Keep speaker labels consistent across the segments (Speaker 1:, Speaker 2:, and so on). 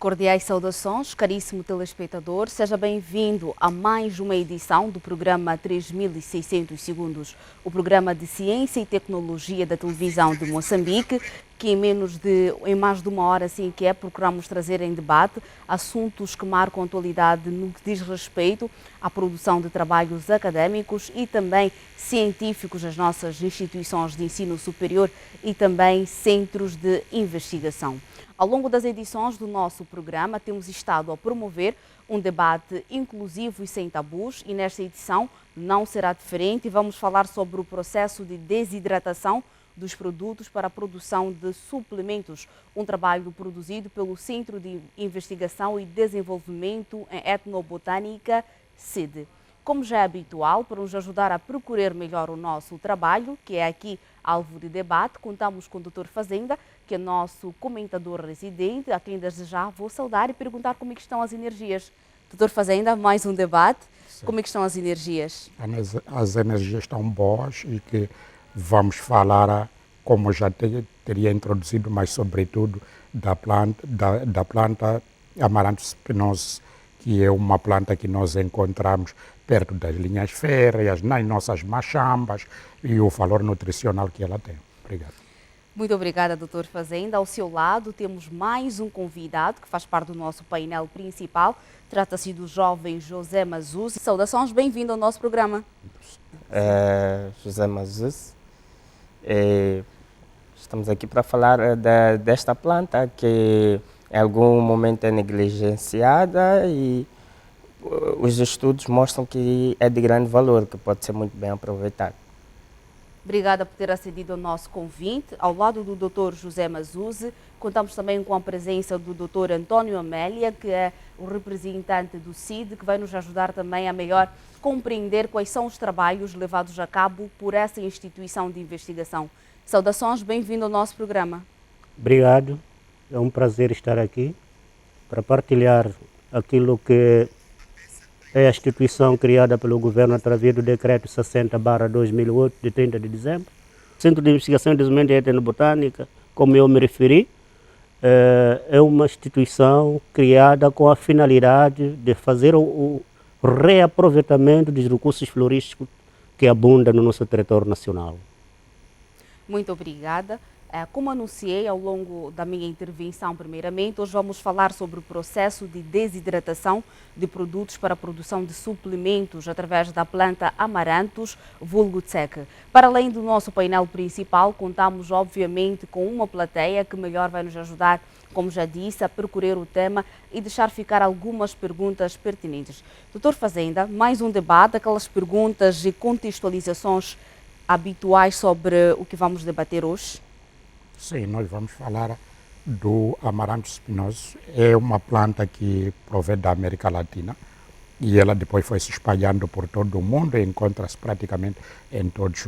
Speaker 1: Cordiais saudações, caríssimo telespectador. Seja bem-vindo a mais uma edição do programa 3600 segundos, o programa de ciência e tecnologia da televisão de Moçambique, que em mais de uma hora, assim que é, procuramos trazer em debate assuntos que marcam a atualidade no que diz respeito à produção de trabalhos académicos e também científicos das nossas instituições de ensino superior e também centros de investigação. Ao longo das edições do nosso programa, temos estado a promover um debate inclusivo e sem tabus, e nesta edição não será diferente. Vamos falar sobre o processo de desidratação dos produtos para a produção de suplementos, um trabalho produzido pelo Centro de Investigação e Desenvolvimento em Etnobotânica, CID. Como já é habitual, para nos ajudar a procurar melhor o nosso trabalho, que é aqui alvo de debate, contamos com o Dr. Fazenda, que é nosso comentador residente, a quem desde já vou saudar e perguntar como é que estão as energias. Dr. Fazenda, mais um debate. Sim. Como é que estão as energias?
Speaker 2: As energias estão boas e que vamos falar, como já teria introduzido, mas sobretudo da planta Amaranthus spinosus, que é uma planta que nós encontramos perto das linhas férreas, nas nossas machambas, e o valor nutricional que ela tem. Obrigado.
Speaker 1: Muito obrigada, Dr. Fazenda. Ao seu lado temos mais um convidado que faz parte do nosso painel principal. Trata-se do jovem José Mazuz. Saudações, bem-vindo ao nosso programa.
Speaker 3: José Mazuz. Estamos aqui para falar desta planta que em algum momento é negligenciada e os estudos mostram que é de grande valor, que pode ser muito bem aproveitado.
Speaker 1: Obrigada por ter acedido ao nosso convite. Ao lado do Dr. José Mazuz, contamos também com a presença do Dr. António Amélia, que é o representante do CID, que vai nos ajudar também a melhor compreender quais são os trabalhos levados a cabo por essa instituição de investigação. Saudações, bem-vindo ao nosso programa.
Speaker 4: Obrigado, é um prazer estar aqui para partilhar aquilo que é a instituição criada pelo governo através do decreto 60/2008, de 30 de dezembro. Centro de Investigação e Desenvolvimento em Etnobotânica, como eu me referi, é uma instituição criada com a finalidade de fazer o reaproveitamento dos recursos florísticos que abundam no nosso território nacional.
Speaker 1: Muito obrigada. Como anunciei ao longo da minha intervenção, primeiramente, hoje vamos falar sobre o processo de desidratação de produtos para a produção de suplementos através da planta Amaranthus vulgo tsek. Para além do nosso painel principal, contamos obviamente com uma plateia que melhor vai nos ajudar, como já disse, a percorrer o tema e deixar ficar algumas perguntas pertinentes. Dr. Fazenda, mais um debate, aquelas perguntas e contextualizações habituais sobre o que vamos debater hoje?
Speaker 2: Sim, nós vamos falar do Amaranthus spinosus. É uma planta que provém da América Latina e ela depois foi se espalhando por todo o mundo e encontra-se praticamente em todos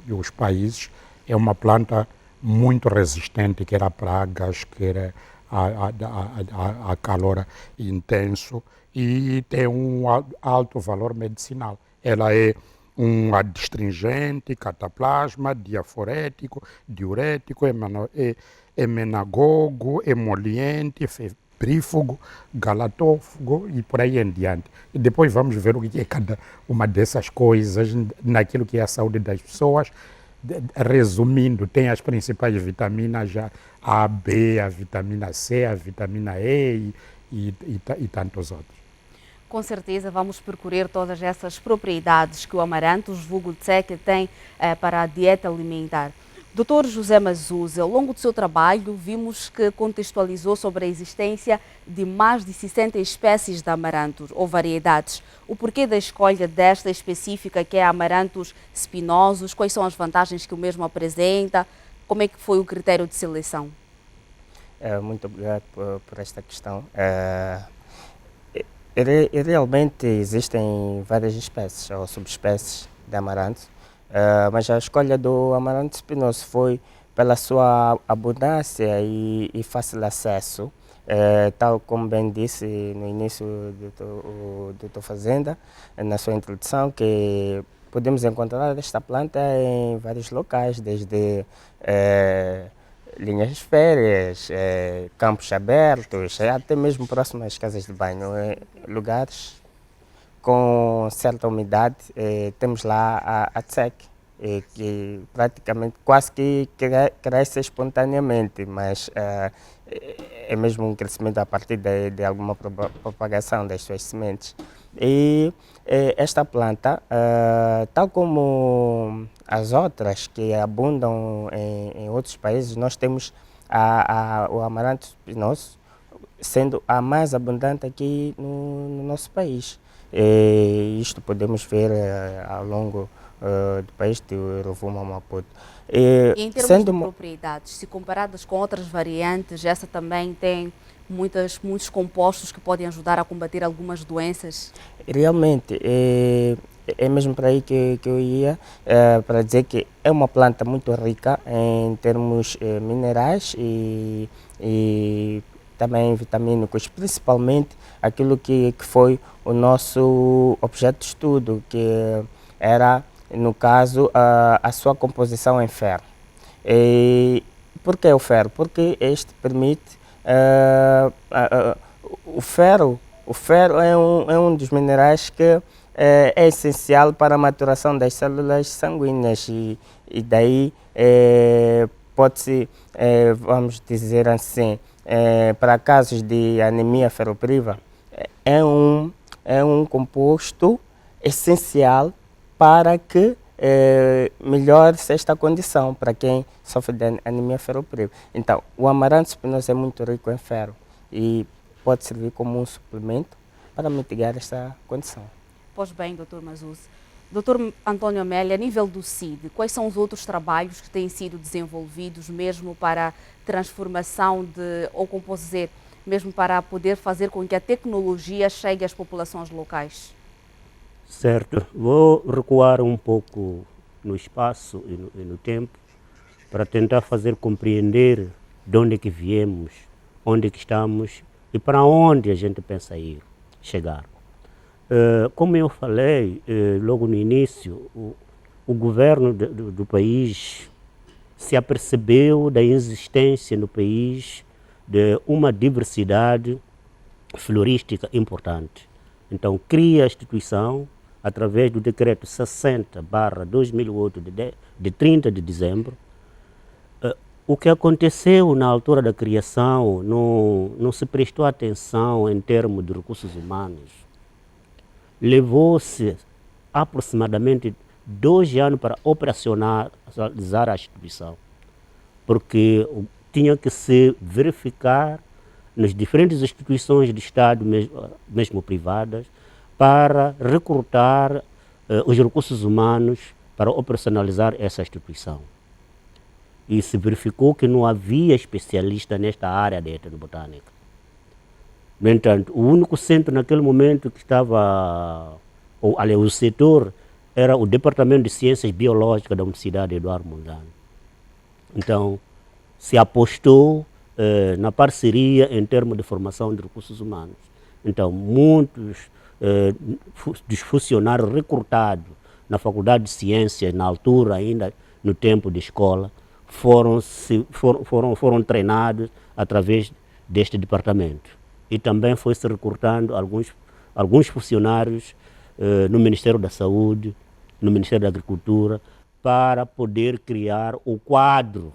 Speaker 2: os países. É uma planta muito resistente, quer a pragas, quer a calor intenso, e tem um alto valor medicinal. Ela é um adstringente, cataplasma, diaforético, diurético, emenagogo, emoliente, febrífugo, galatófago e por aí em diante. E depois vamos ver o que é cada uma dessas coisas naquilo que é a saúde das pessoas. Resumindo, tem as principais vitaminas, A, B, a vitamina C, a vitamina E e tantos outros.
Speaker 1: Com certeza vamos percorrer todas essas propriedades que o Amaranthus vulgo tsek tem para a dieta alimentar. Dr. José Mazuz, ao longo do seu trabalho, vimos que contextualizou sobre a existência de mais de 60 espécies de Amaranthus ou variedades. O porquê da escolha desta específica, que é a Amaranthus spinosus, quais são as vantagens que o mesmo apresenta, como é que foi o critério de seleção?
Speaker 3: Muito obrigado por esta questão. Realmente existem várias espécies ou subespécies de Amaranthus, mas a escolha do Amaranthus spinosus foi pela sua abundância e fácil acesso, tal como bem disse no início do Dr. Fazenda, na sua introdução, que podemos encontrar esta planta em vários locais, desde linhas férreas, campos abertos, até mesmo próximo às casas de banho, lugares com certa umidade. Temos lá a TSEC, que praticamente quase que cresce espontaneamente, mas é mesmo um crescimento a partir de alguma propagação das suas sementes. E esta planta, tal como as outras que abundam em outros países, nós temos o amaranto espinoso, sendo a mais abundante aqui no nosso país. Isto podemos ver ao longo do país de Rovuma, Maputo.
Speaker 1: E em termos de propriedades, se comparadas com outras variantes, essa também tem muitos compostos que podem ajudar a combater algumas doenças?
Speaker 3: Realmente, é mesmo para aí que eu ia, para dizer que é uma planta muito rica em termos minerais e também vitamínicos, principalmente aquilo que foi o nosso objeto de estudo, que era, no caso, a sua composição em ferro. Por que o ferro? Porque este permite o ferro é um dos minerais que é essencial para a maturação das células sanguíneas e daí pode-se, vamos dizer assim, para casos de anemia ferropriva, é um composto essencial para que melhore-se esta condição para quem sofre de anemia ferropriva. Então, o amaranto espinoso é muito rico em ferro e pode servir como um suplemento para mitigar esta condição.
Speaker 1: Pois bem, Dr. Mazuz. Dr. António Amélia, a nível do CID, quais são os outros trabalhos que têm sido desenvolvidos mesmo para a transformação ou como posso dizer, mesmo para poder fazer com que a tecnologia chegue às populações locais?
Speaker 4: Certo. Vou recuar um pouco no espaço e no tempo para tentar fazer compreender de onde é que viemos, onde é que estamos e para onde a gente pensa ir, chegar. Como eu falei logo no início, o governo do país se apercebeu da existência no país de uma diversidade florística importante. Então cria a instituição através do decreto 60/2008 de 30 de dezembro. O que aconteceu na altura da criação não se prestou atenção em termos de recursos humanos. Levou-se aproximadamente 2 anos para operacionalizar a instituição, porque tinha que se verificar nas diferentes instituições de Estado, mesmo privadas, para recrutar os recursos humanos para operacionalizar essa instituição. E se verificou que não havia especialista nesta área de etnobotânica. No entanto, o único centro naquele momento que estava, aliás, o setor, era o Departamento de Ciências Biológicas da Universidade Eduardo Mondlane. Então, se apostou na parceria em termos de formação de recursos humanos. Então, muitos dos funcionários recrutados na Faculdade de Ciências, na altura ainda no tempo de escola, foram treinados através deste departamento. E também foi-se recrutando alguns funcionários no Ministério da Saúde, no Ministério da Agricultura, para poder criar o quadro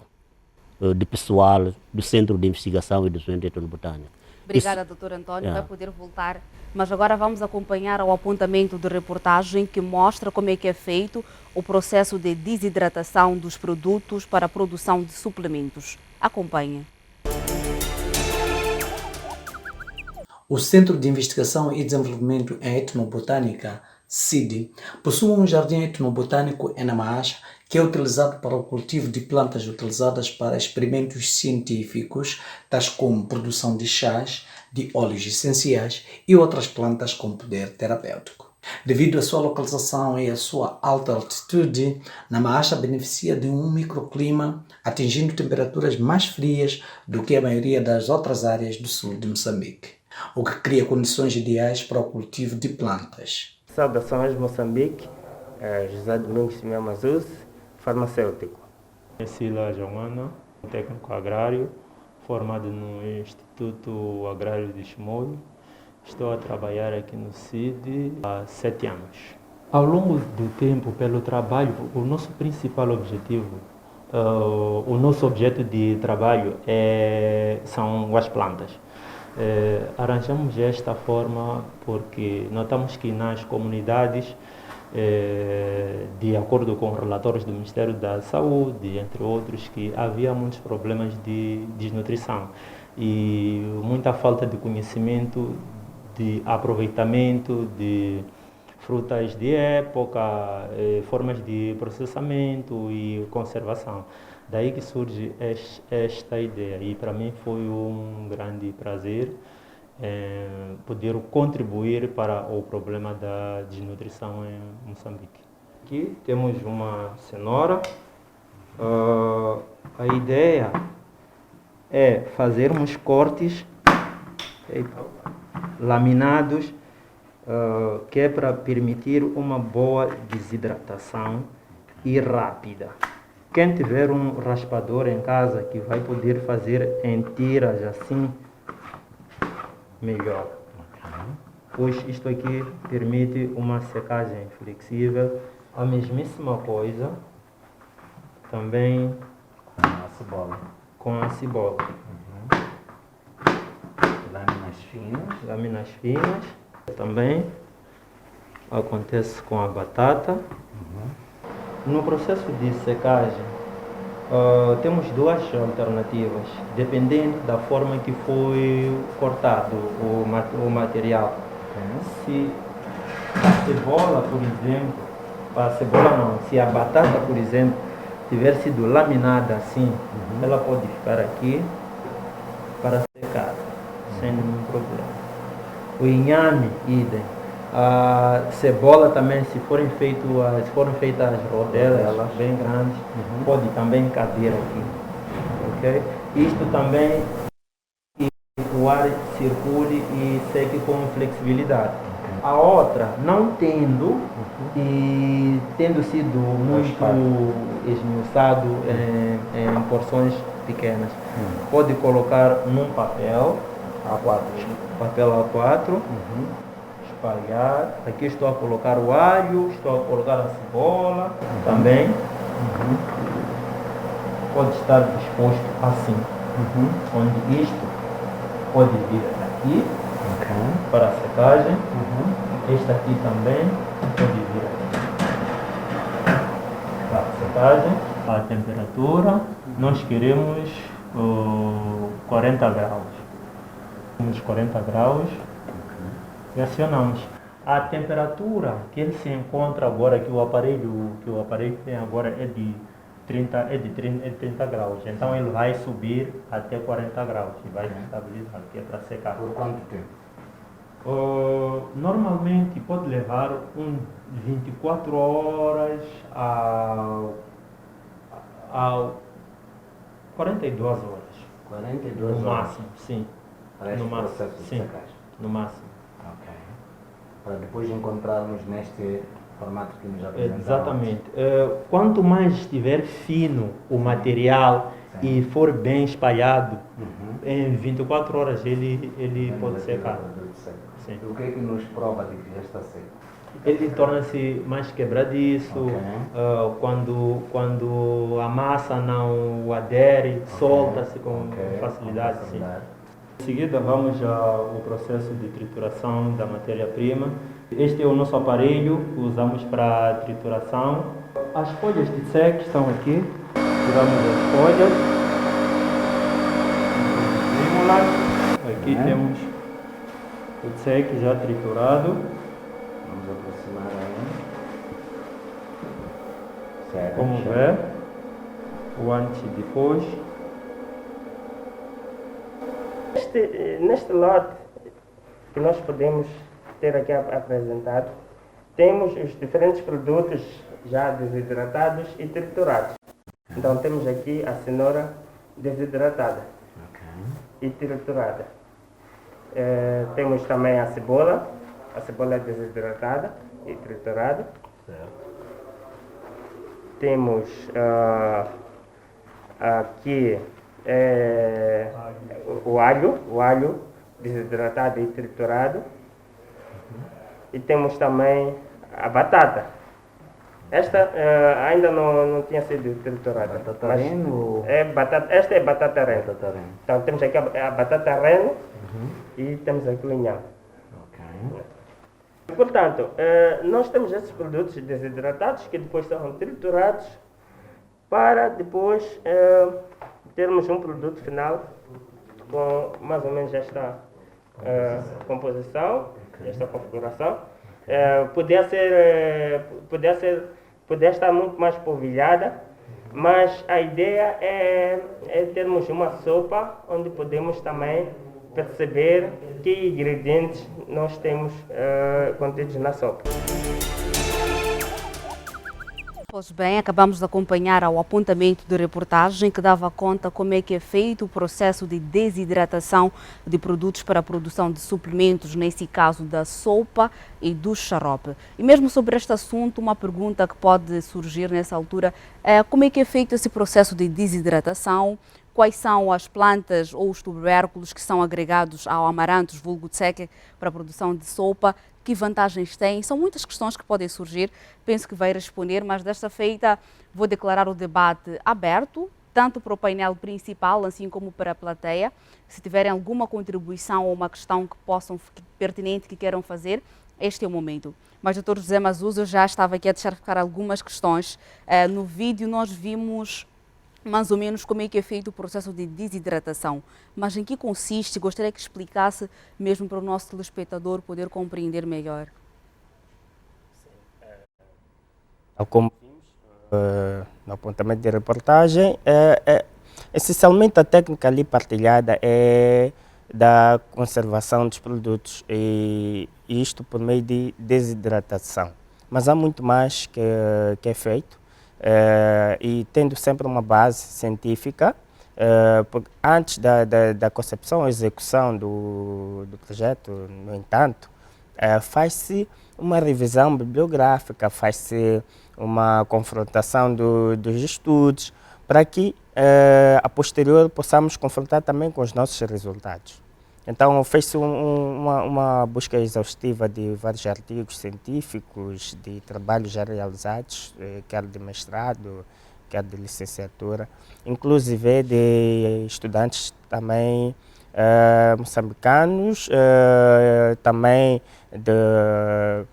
Speaker 4: de pessoal do Centro de Investigação e Desenvolvimento Etnobotânico.
Speaker 1: Obrigada, Dr. António. Vai poder voltar. Mas agora vamos acompanhar o apontamento de reportagem que mostra como é que é feito o processo de desidratação dos produtos para a produção de suplementos. Acompanhe.
Speaker 5: O Centro de Investigação e Desenvolvimento em Etnobotânica, CID, possui um jardim etnobotânico em Namaasha que é utilizado para o cultivo de plantas utilizadas para experimentos científicos, tais como produção de chás, de óleos essenciais e outras plantas com poder terapêutico. Devido à sua localização e à sua alta altitude, Namaasha beneficia de um microclima, atingindo temperaturas mais frias do que a maioria das outras áreas do sul de Moçambique, o que cria condições ideais para o cultivo de plantas.
Speaker 3: Saudações Moçambique, José Domingos Simão Mazuz, farmacêutico.
Speaker 6: Sila Joana, Técnico agrário, formado no Instituto Agrário de Chimoio. Estou a trabalhar aqui no CID há 7 anos. Ao longo do tempo, pelo trabalho, o nosso principal objetivo, o nosso objeto de trabalho são as plantas. Arranjamos esta forma porque notamos que nas comunidades, de acordo com relatórios do Ministério da Saúde, entre outros, que havia muitos problemas de desnutrição e muita falta de conhecimento, de aproveitamento de frutas de época, formas de processamento e conservação. Daí que surge esta ideia e para mim foi um grande prazer poder contribuir para o problema da desnutrição em Moçambique. Aqui temos uma cenoura. A ideia é fazermos cortes laminados, que é para permitir uma boa desidratação e rápida. Quem tiver um raspador em casa que vai poder fazer em tiras assim, melhor. Pois isto aqui permite uma secagem flexível. A mesmíssima coisa também com a cebola. Lâminas finas. Também acontece com a batata. No processo de secagem, temos duas alternativas, dependendo da forma que foi cortado o material. Se a cebola, por exemplo, se a batata, por exemplo, tiver sido laminada assim, ela pode ficar aqui para secar, sem nenhum problema. O inhame, idem. A cebola também, se forem feitas as rodelas bem grandes, pode também caber aqui. Okay? Isto também, o ar circule e seque com flexibilidade. A outra, não tendo e tendo sido muito esmiuçado em porções pequenas, pode colocar num papel A4, espalhar. Aqui estou a colocar o alho, estou a colocar a cebola também. Pode estar disposto assim, onde isto pode vir aqui para a secagem. Este aqui também pode vir aqui para a secagem. A temperatura, nós queremos 40 graus. Uns 40 graus e acionamos. A temperatura que ele se encontra agora, que o aparelho tem agora é de 30 graus. Então ele vai subir até 40 graus e vai se estabilizar, que é para secar.
Speaker 7: Por quanto tempo?
Speaker 6: Normalmente pode levar 24 horas a 42 horas.
Speaker 7: 42
Speaker 6: no
Speaker 7: horas?
Speaker 6: máximo, sim.
Speaker 7: Para este
Speaker 6: no máximo,
Speaker 7: processo de
Speaker 6: sim,
Speaker 7: secagem?
Speaker 6: no máximo.
Speaker 7: Ok. Para depois encontrarmos neste formato que nos apresentaram.
Speaker 6: Exatamente. Quanto mais estiver fino o material e for bem espalhado, em 24 horas ele pode secar. Sim.
Speaker 7: O que é que nos prova de que já está seco?
Speaker 6: Ele torna-se mais quebradiço, quando a massa não adere, solta-se com facilidade. Sim. Em seguida vamos ao processo de trituração da matéria-prima. Este é o nosso aparelho que usamos para trituração. As folhas de tsek estão aqui. Tiramos as folhas. Aqui temos o tsek já triturado.
Speaker 7: Vamos aproximar aí.
Speaker 6: Como vê, o antes e depois.
Speaker 3: Neste lote que nós podemos ter aqui apresentado, temos os diferentes produtos já desidratados e triturados. Então temos aqui a cenoura desidratada e triturada. Temos também a cebola desidratada e triturada. Temos aqui o alho desidratado e triturado. E temos também a batata. Esta ainda não tinha sido triturada.
Speaker 7: Batata reno?
Speaker 3: Esta é batata reno.
Speaker 7: Batata reno.
Speaker 3: Então temos aqui a batata reno e temos aqui o linhão.
Speaker 7: Ok.
Speaker 3: Portanto, nós temos esses produtos desidratados que depois são triturados para depois termos um produto final com mais ou menos esta composição, esta configuração. Podia estar muito mais polvilhada, mas a ideia é termos uma sopa onde podemos também perceber que ingredientes nós temos contidos na sopa.
Speaker 1: Pois bem, acabamos de acompanhar ao apontamento de reportagem que dava conta como é que é feito o processo de desidratação de produtos para a produção de suplementos, nesse caso da sopa e do xarope. E mesmo sobre este assunto, uma pergunta que pode surgir nessa altura é como é que é feito esse processo de desidratação, quais são as plantas ou os tubérculos que são agregados ao amaranthus vulgo tseque para a produção de sopa, que vantagens tem? São muitas questões que podem surgir, penso que vai responder, mas desta feita vou declarar o debate aberto, tanto para o painel principal, assim como para a plateia. Se tiverem alguma contribuição ou uma questão que possam, pertinente, que queiram fazer, este é o momento. Mas, Dr. José Mazuza, eu já estava aqui a deixar ficar algumas questões. No vídeo nós vimos mais ou menos como é que é feito o processo de desidratação. Mas em que consiste? Gostaria que explicasse mesmo para o nosso telespectador poder compreender melhor.
Speaker 3: Como vimos no apontamento de reportagem, essencialmente a técnica ali partilhada é da conservação dos produtos e isto por meio de desidratação. Mas há muito mais que é feito. E tendo sempre uma base científica, porque antes da concepção ou execução do projeto, no entanto, faz-se uma revisão bibliográfica, faz-se uma confrontação dos estudos, para que a posterior possamos confrontar também com os nossos resultados. Então fez-se uma busca exaustiva de vários artigos científicos, de trabalhos já realizados, quer de mestrado, quer de licenciatura, inclusive de estudantes também moçambicanos, também de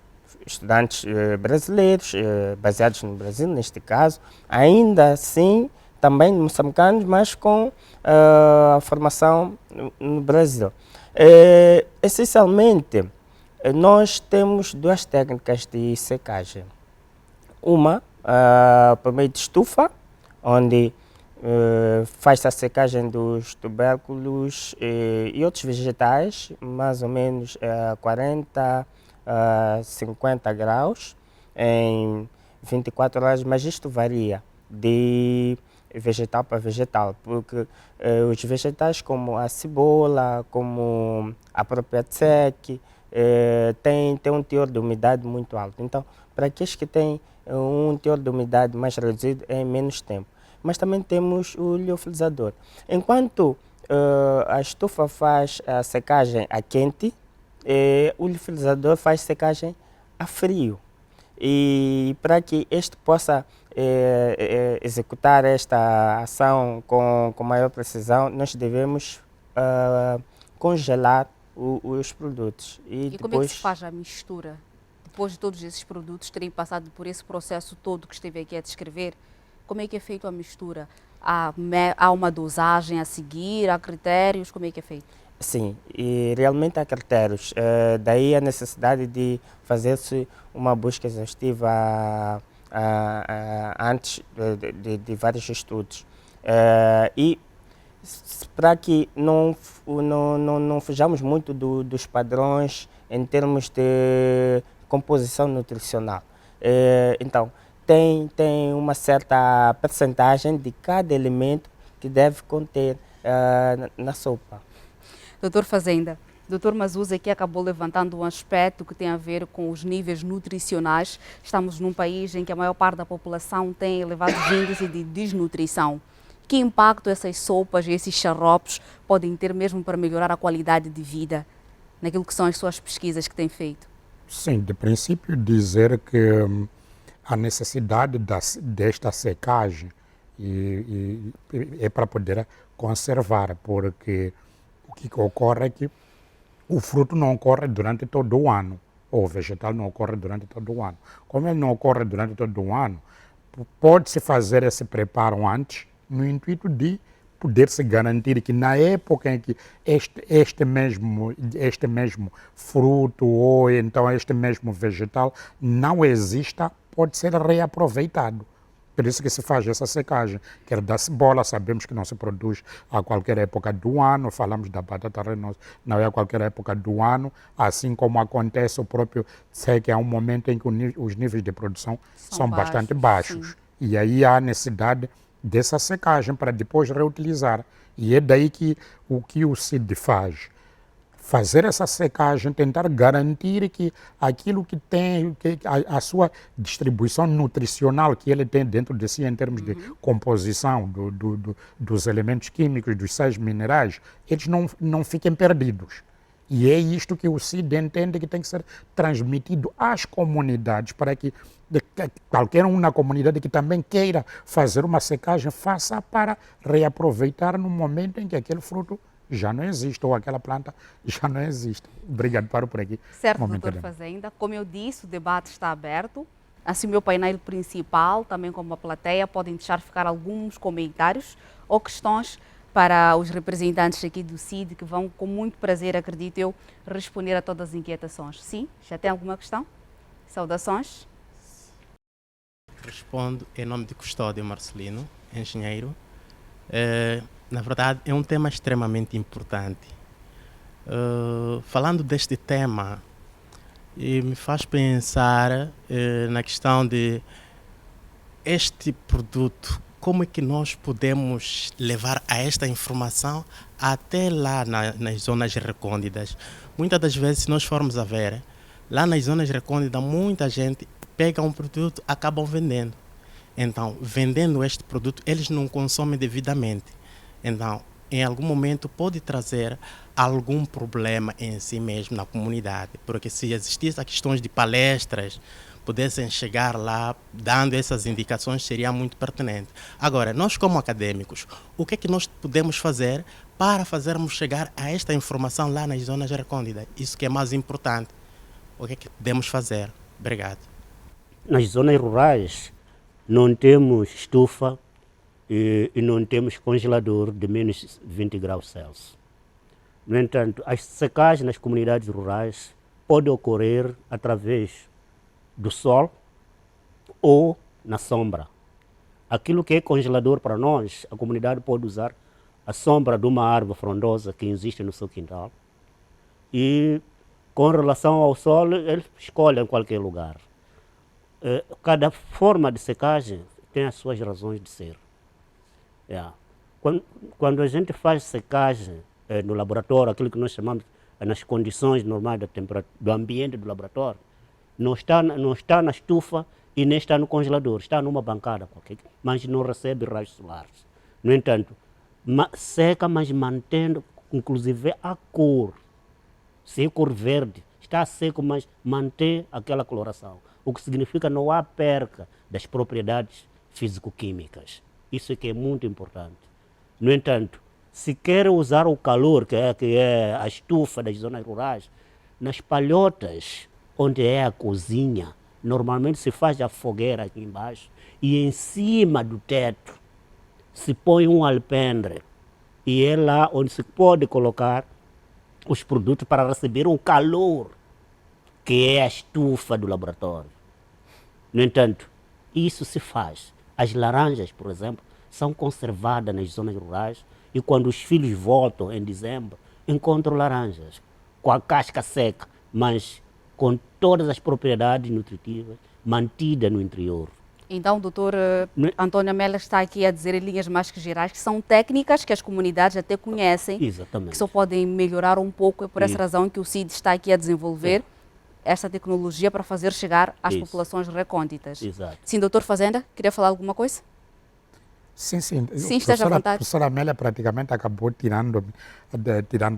Speaker 3: estudantes brasileiros, baseados no Brasil neste caso, ainda assim também moçambicanos, mas com a formação no Brasil. Essencialmente, nós temos duas técnicas de secagem. Uma, por meio de estufa, onde faz a secagem dos tubérculos e outros vegetais, mais ou menos 40 a 50 graus, em 24 horas, mas isto varia de vegetal para vegetal, porque os vegetais como a cebola, como a própria tseque, tem um teor de umidade muito alto. Então, para aqueles que têm um teor de umidade mais reduzido, é em menos tempo. Mas também temos o liofilizador. Enquanto a estufa faz a secagem a quente, o liofilizador faz secagem a frio. E para que este possa executar esta ação com maior precisão, nós devemos congelar os produtos.
Speaker 1: E como é que se faz a mistura? Depois de todos esses produtos terem passado por esse processo todo que esteve aqui a descrever, como é que é feito a mistura? Há uma dosagem a seguir, há critérios, como é que é feito?
Speaker 3: Sim, e realmente há critérios. Daí a necessidade de fazer-se uma busca exaustiva antes de vários estudos. E para que não fujamos muito dos padrões em termos de composição nutricional. Então, tem uma certa percentagem de cada elemento que deve conter na sopa.
Speaker 1: Doutor Fazenda, Dr. Mazuza aqui acabou levantando um aspecto que tem a ver com os níveis nutricionais. Estamos num país em que a maior parte da população tem elevados índices de desnutrição. que impacto essas sopas e esses xaropes podem ter mesmo para melhorar a qualidade de vida naquilo que são as suas pesquisas que têm feito?
Speaker 2: Sim, de princípio dizer que a necessidade desta secagem é para poder conservar, porque o que ocorre é que o fruto não ocorre durante todo o ano, ou o vegetal não ocorre durante todo o ano. Como ele não ocorre durante todo o ano, pode-se fazer esse preparo antes, no intuito de poder-se garantir que na época em que este mesmo fruto ou então este mesmo vegetal não exista, pode ser reaproveitado. Por isso que se faz essa secagem. Quer da cebola, sabemos que não se produz a qualquer época do ano, falamos da batata renosa, não é a qualquer época do ano, assim como acontece o próprio, sei que há um momento em que os níveis de produção são bastante baixos. Sim. E aí há necessidade dessa secagem para depois reutilizar. E é daí que o CID faz. Fazer essa secagem, tentar garantir que aquilo que tem, a sua distribuição nutricional que ele tem dentro de si em termos de composição dos elementos químicos, dos sais minerais, eles não fiquem perdidos. E é isto que o CID entende que tem que ser transmitido às comunidades para que qualquer um na comunidade que também queira fazer uma secagem faça para reaproveitar no momento em que aquele fruto já não existe ou aquela planta já não existe. Obrigado, paro por aqui.
Speaker 1: Certo, doutor Fazenda. Como eu disse, o debate está aberto. Assim, o meu painel principal, também como a plateia, podem deixar ficar alguns comentários ou questões para os representantes aqui do CID, que vão, com muito prazer, acredito eu, responder a todas as inquietações. Sim? Já tem alguma questão? Saudações.
Speaker 8: Respondo em nome de Custódio Marcelino, engenheiro. Na verdade, é um tema extremamente importante. Falando deste tema, me faz pensar na questão de este produto, como é que nós podemos levar a esta informação até lá nas zonas recônditas. Muitas das vezes, se nós formos a ver, lá nas zonas recônditas, muita gente pega um produto e acabam vendendo. Então, vendendo este produto, eles não consomem devidamente. Então, em algum momento pode trazer algum problema em si mesmo na comunidade, porque se existissem questões de palestras, pudessem chegar lá dando essas indicações, seria muito pertinente. Agora, nós como acadêmicos, o que é que nós podemos fazer para fazermos chegar a esta informação lá nas zonas recônditas? Isso que é mais importante. O que é que podemos fazer? Obrigado.
Speaker 4: Nas zonas rurais não temos estufa e não temos congelador de menos 20 graus Celsius. No entanto, a secagem nas comunidades rurais pode ocorrer através do sol ou na sombra. Aquilo que é congelador para nós, a comunidade pode usar a sombra de uma árvore frondosa que existe no seu quintal. E com relação ao sol, eles escolhem qualquer lugar. Cada forma de secagem tem as suas razões de ser. Quando a gente faz secagem no laboratório, aquilo que nós chamamos nas condições normais da temperatura, do ambiente do laboratório, não está na estufa e nem está no congelador, está numa bancada qualquer, mas não recebe raios solares. No entanto, seca, mas mantendo inclusive a cor. Se é cor verde, está seco, mas mantém aquela coloração. O que significa que não há perca das propriedades físico-químicas. Isso é que é muito importante. No entanto, se quer usar o calor, que é a estufa das zonas rurais, nas palhotas, onde é a cozinha, normalmente se faz a fogueira aqui embaixo e em cima do teto se põe um alpendre e é lá onde se pode colocar os produtos para receber um calor, que é a estufa do laboratório. No entanto, isso se faz. As laranjas, por exemplo, são conservadas nas zonas rurais e quando os filhos voltam em dezembro, encontram laranjas com a casca seca, mas com todas as propriedades nutritivas mantidas no interior.
Speaker 1: Então, o doutor Antônio Mela está aqui a dizer em linhas mais que gerais que são técnicas que as comunidades até conhecem,
Speaker 4: exatamente,
Speaker 1: que só podem melhorar um pouco, é por essa razão que o CID está aqui a desenvolver esta tecnologia para fazer chegar às populações recônditas.
Speaker 4: Exato.
Speaker 1: Sim, doutor Fazenda, queria falar alguma coisa?
Speaker 2: Sim, sim.
Speaker 1: Sim, esteja à
Speaker 2: A
Speaker 1: vontade.
Speaker 2: professora Amélia praticamente acabou tirando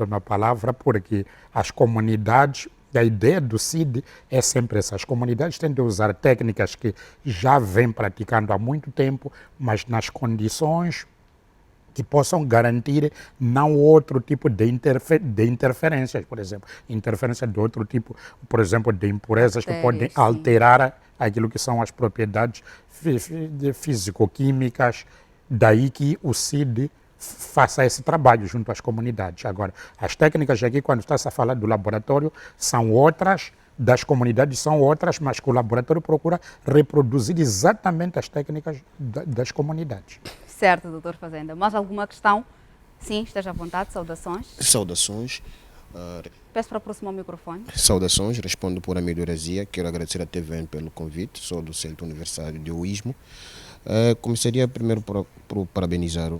Speaker 2: uma palavra, porque as comunidades, a ideia do CID é sempre essa. As comunidades têm de usar técnicas que já vêm praticando há muito tempo, mas nas condições que possam garantir não outro tipo de interferências, por exemplo, interferência de outro tipo, por exemplo, de impurezas que podem
Speaker 1: Bactérias, sim.
Speaker 2: alterar aquilo que são as propriedades físico-químicas, daí que o CID faça esse trabalho junto às comunidades. Agora, as técnicas aqui, quando está-se a falar do laboratório, são outras, das comunidades são outras, mas que o laboratório procura reproduzir exatamente as técnicas das comunidades.
Speaker 1: Certo, doutor Fazenda. Mais alguma questão? Sim, esteja à vontade. Saudações.
Speaker 9: Saudações.
Speaker 1: Peço para aproximar o microfone.
Speaker 9: Saudações, respondo por Amido Razia. Quero agradecer à TVN pelo convite. Sou do Centro Universitário de UISMO. Começaria primeiro por parabenizar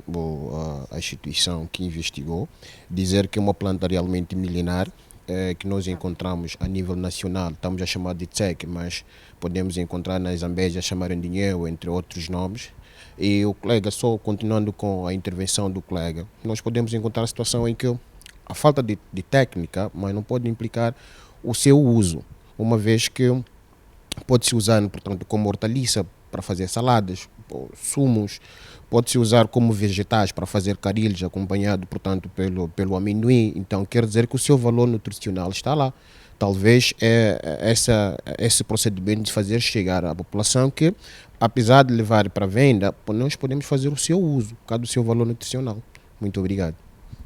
Speaker 9: a instituição que investigou, dizer que é uma planta realmente milenar, que nós encontramos a nível nacional, estamos a chamar de tsek, mas podemos encontrar na Zambésia, chamarem de Nhew, entre outros nomes. E o colega, só continuando com a intervenção do colega, nós podemos encontrar a situação em que a falta de técnica, mas não pode implicar o seu uso, uma vez que pode-se usar, portanto, como hortaliça para fazer saladas, sumos, pode-se usar como vegetais para fazer carilhos, acompanhado, portanto, pelo amendoim. Então, quer dizer que o seu valor nutricional está lá. Talvez esse procedimento de fazer chegar à população que, apesar de levar para venda, nós podemos fazer o seu uso, por causa do seu valor nutricional. Muito obrigado.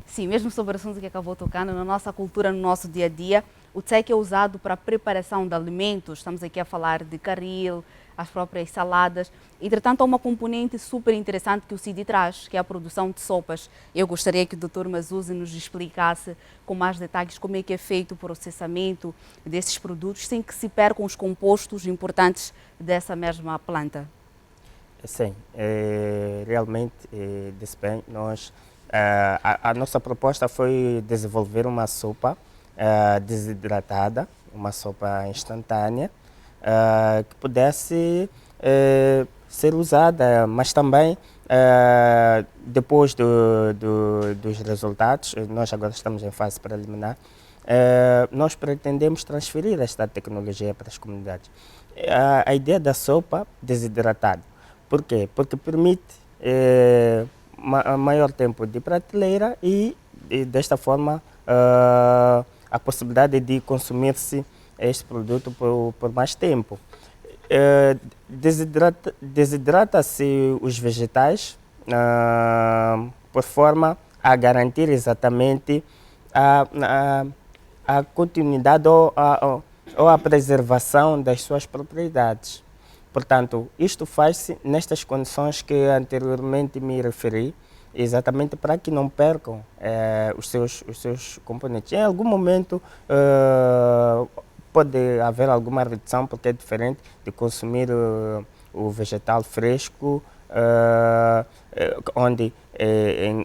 Speaker 1: Sim, mesmo sobre o assunto que acabou tocando, na nossa cultura, no nosso dia a dia, o tsek é usado para a preparação de alimentos. Estamos aqui a falar de caril, as próprias saladas. Entretanto, há uma componente super interessante que o CID traz, que é a produção de sopas. Eu gostaria que o Dr. Mazuzzi nos explicasse com mais detalhes como é que é feito o processamento desses produtos sem que se percam os compostos importantes dessa mesma planta.
Speaker 3: Sim, realmente, disse bem, a nossa proposta foi desenvolver uma sopa desidratada, uma sopa instantânea, que pudesse ser usada, mas também depois dos resultados, nós agora estamos em fase preliminar, nós pretendemos transferir esta tecnologia para as comunidades. A ideia da sopa desidratada, por quê? Porque permite maior tempo de prateleira e desta forma a possibilidade de consumir-se este produto por mais tempo. Desidrata-se os vegetais por forma a garantir exatamente a continuidade ou a preservação das suas propriedades. Portanto, isto faz-se nestas condições que anteriormente me referi, exatamente para que não percam os seus componentes. Em algum momento pode haver alguma redução, porque é diferente de consumir o vegetal fresco, onde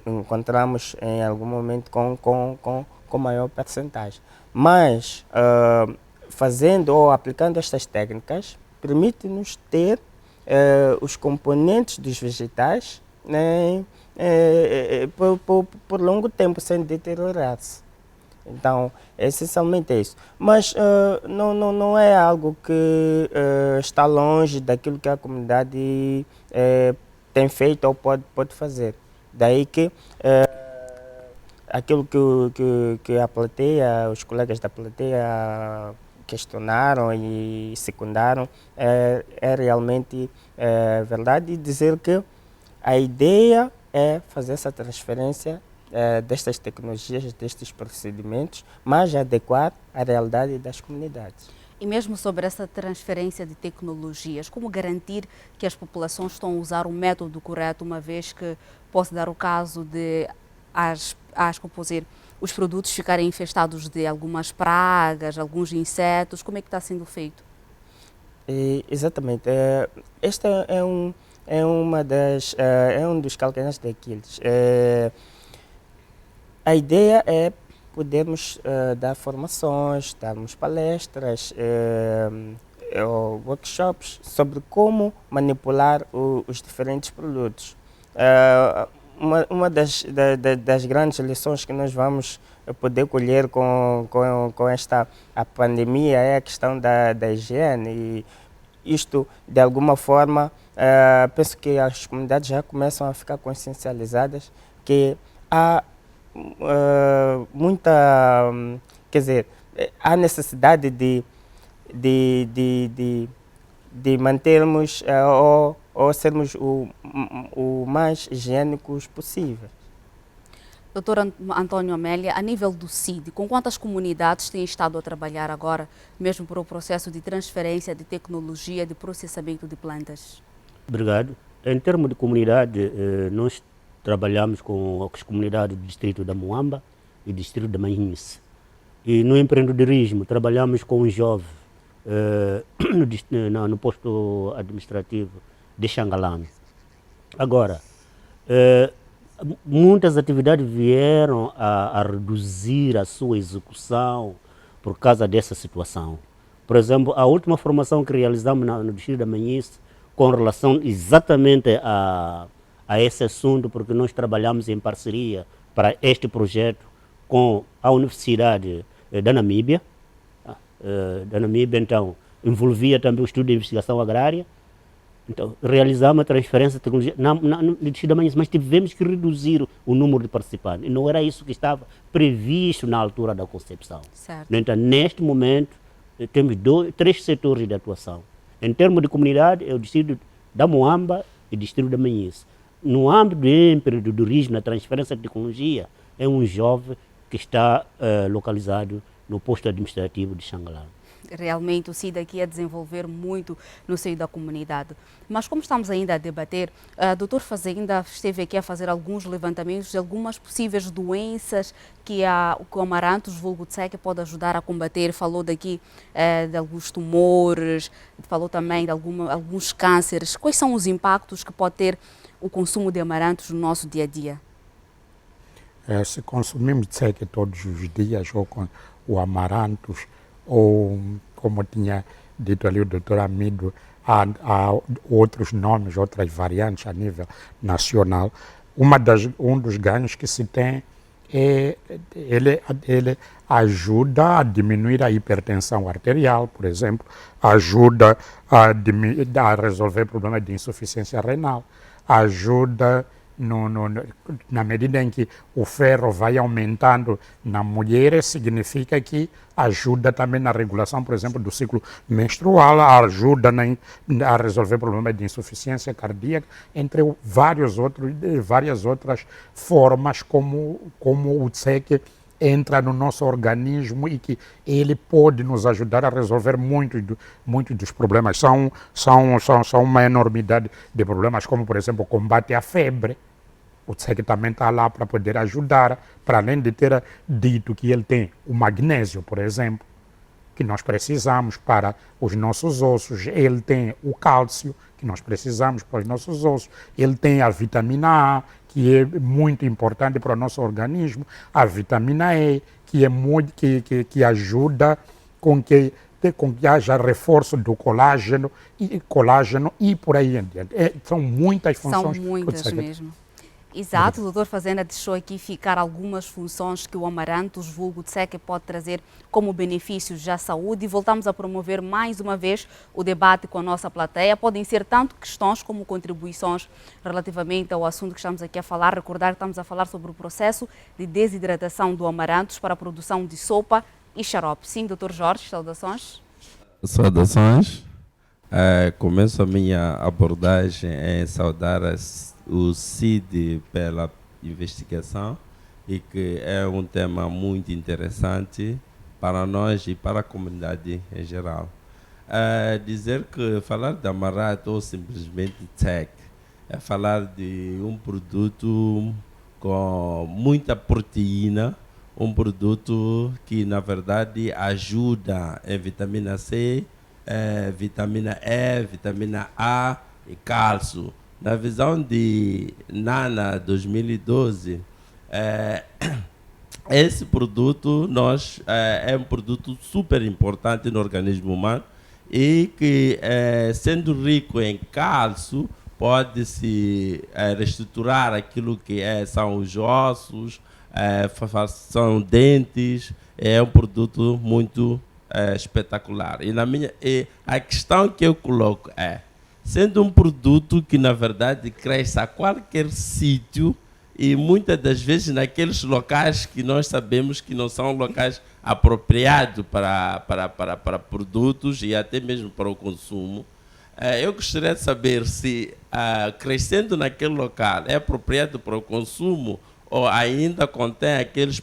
Speaker 3: encontramos em algum momento com maior percentagem. Mas fazendo ou aplicando estas técnicas, permite-nos ter os componentes dos vegetais por longo tempo sem deteriorar-se. Então, essencialmente é isso. Mas não é algo que está longe daquilo que a comunidade tem feito ou pode fazer. Daí que aquilo que a plateia, os colegas da plateia questionaram e secundaram é realmente verdade, e dizer que a ideia é fazer essa transferência destas tecnologias, destes procedimentos, mas adequar à realidade das comunidades.
Speaker 1: E mesmo sobre essa transferência de tecnologias, como garantir que as populações estão a usar o método correto, uma vez que posso dar o caso de os produtos ficarem infestados de algumas pragas, alguns insetos, como é que está sendo feito?
Speaker 3: Exatamente. Este é um dos calcanhares de Aquiles. A ideia é podermos dar formações, darmos palestras, workshops sobre como manipular os diferentes produtos. uma das grandes lições que nós vamos poder colher com esta a pandemia é a questão da higiene. E isto, de alguma forma, penso que as comunidades já começam a ficar consciencializadas que há quer dizer, há necessidade de mantermos ou sermos o mais higiênicos possível.
Speaker 1: Doutor Antônio Amélia, a nível do CID, com quantas comunidades têm estado a trabalhar agora, mesmo para o processo de transferência de tecnologia de processamento de plantas?
Speaker 4: Obrigado. Em termos de comunidade, nós trabalhamos com as comunidades do distrito da Moamba e do distrito da Manhinse. E no empreendedorismo, trabalhamos com os jovens no posto administrativo de Xangalame. Agora, muitas atividades vieram a reduzir a sua execução por causa dessa situação. Por exemplo, a última formação que realizamos no distrito da Manhinse, com relação exatamente a esse assunto, porque nós trabalhamos em parceria para este projeto com a Universidade da Namíbia. Então, envolvia também o estudo de investigação agrária. Então, realizamos a transferência de tecnologia no distrito da Manhinse, mas tivemos que reduzir o número de participantes. E não era isso que estava previsto na altura da concepção.
Speaker 1: Certo.
Speaker 4: Então, neste momento, temos três setores de atuação. Em termos de comunidade, é o distrito da Moamba e o distrito da Manhinse. No âmbito do empreendedorismo, na transferência de tecnologia, é um jovem que está localizado no posto administrativo de Xangalame.
Speaker 1: Realmente o CID aqui a desenvolver muito no seio da comunidade. Mas como estamos ainda a debater, o Dr. Fazenda esteve aqui a fazer alguns levantamentos de algumas possíveis doenças que o amaranthus vulgo tseke pode ajudar a combater. Falou daqui de alguns tumores, falou também de alguns cânceres. Quais são os impactos que pode ter o consumo de amaranthus no nosso dia a dia?
Speaker 2: Se consumimos tseke todos os dias, ou com o amaranthus, ou como tinha dito ali o doutor Amido, há outros nomes, outras variantes a nível nacional. Um dos ganhos que se tem é ele ajuda a diminuir a hipertensão arterial, por exemplo, ajuda a resolver problemas de insuficiência renal, ajuda na medida em que o ferro vai aumentando na mulher, significa que ajuda também na regulação, por exemplo, do ciclo menstrual, ajuda a resolver problemas de insuficiência cardíaca, entre várias outras formas como o tseke entra no nosso organismo e que ele pode nos ajudar a resolver muitos dos problemas. São uma enormidade de problemas, como, por exemplo, o combate à febre. O tseke também está lá para poder ajudar, para além de ter dito que ele tem o magnésio, por exemplo, que nós precisamos para os nossos ossos, ele tem o cálcio, que nós precisamos para os nossos ossos, ele tem a vitamina A, que é muito importante para o nosso organismo, a vitamina E, que ajuda com que haja reforço do colágeno e por aí em diante. São muitas funções.
Speaker 1: São muitas mesmo. Exato, o doutor Fazenda deixou aqui ficar algumas funções que o amaranthus vulgo tseke pode trazer como benefícios à saúde, e voltamos a promover mais uma vez o debate com a nossa plateia. Podem ser tanto questões como contribuições relativamente ao assunto que estamos aqui a falar. Recordar que estamos a falar sobre o processo de desidratação do amaranthus para a produção de sopa e xarope. Sim, doutor Jorge, saudações.
Speaker 10: Saudações. Começo a minha abordagem em saudar o CID pela investigação, e que é um tema muito interessante para nós e para a comunidade em geral. Dizer que falar de amaranthus ou simplesmente tseke é falar de um produto com muita proteína, um produto que na verdade ajuda em vitamina C, vitamina E, vitamina A e cálcio. Na visão de NANA 2012, esse produto é um produto super importante no organismo humano, e que, sendo rico em cálcio, pode-se reestruturar aquilo que são os ossos, são dentes. É um produto muito espetacular. E a questão que eu coloco sendo um produto que na verdade cresce a qualquer sítio e muitas das vezes naqueles locais que nós sabemos que não são locais apropriados para produtos e até mesmo para o consumo. Eu gostaria de saber se crescendo naquele local é apropriado para o consumo ou ainda contém aquelas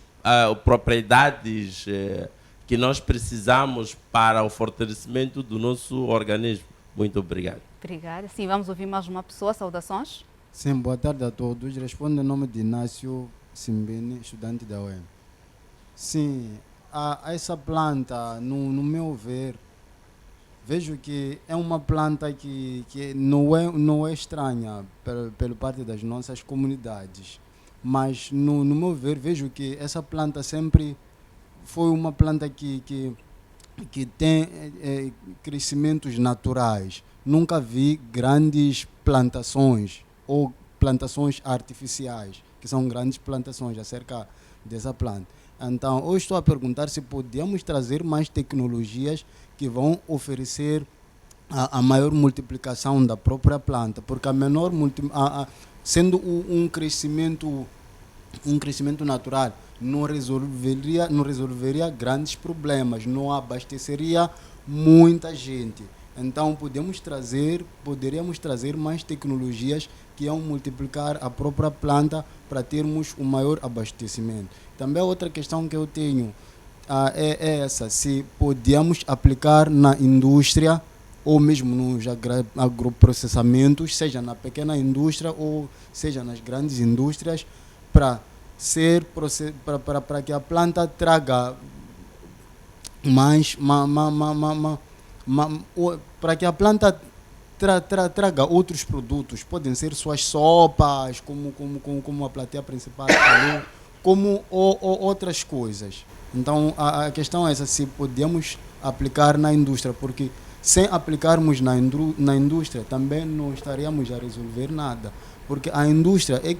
Speaker 10: propriedades que nós precisamos para o fortalecimento do nosso organismo. Muito obrigado.
Speaker 1: Obrigada. Sim, vamos ouvir mais uma pessoa. Saudações.
Speaker 11: Sim, boa tarde a todos. Respondo em nome de Inácio Simbeni, estudante da UEM. Sim, essa planta, no meu ver, vejo que é uma planta que não é estranha pela parte das nossas comunidades. Mas, no meu ver, vejo que essa planta sempre foi uma planta que tem crescimentos naturais. Nunca vi grandes plantações ou plantações artificiais, que são grandes plantações acerca dessa planta. Então, eu estou a perguntar se podemos trazer mais tecnologias que vão oferecer a maior multiplicação da própria planta, porque a menor sendo um crescimento natural, não resolveria grandes problemas, não abasteceria muita gente. Então poderíamos trazer mais tecnologias que iam multiplicar a própria planta para termos um maior abastecimento. Também outra questão que eu tenho é essa, se podíamos aplicar na indústria ou mesmo nos agroprocessamentos, seja na pequena indústria ou seja nas grandes indústrias, para que a planta traga mais para que a planta traga outros produtos. Podem ser suas sopas, como a plateia principal falou, como outras coisas. Então a questão é essa, se podemos aplicar na indústria, porque sem aplicarmos na indústria também não estaríamos a resolver nada, porque a indústria é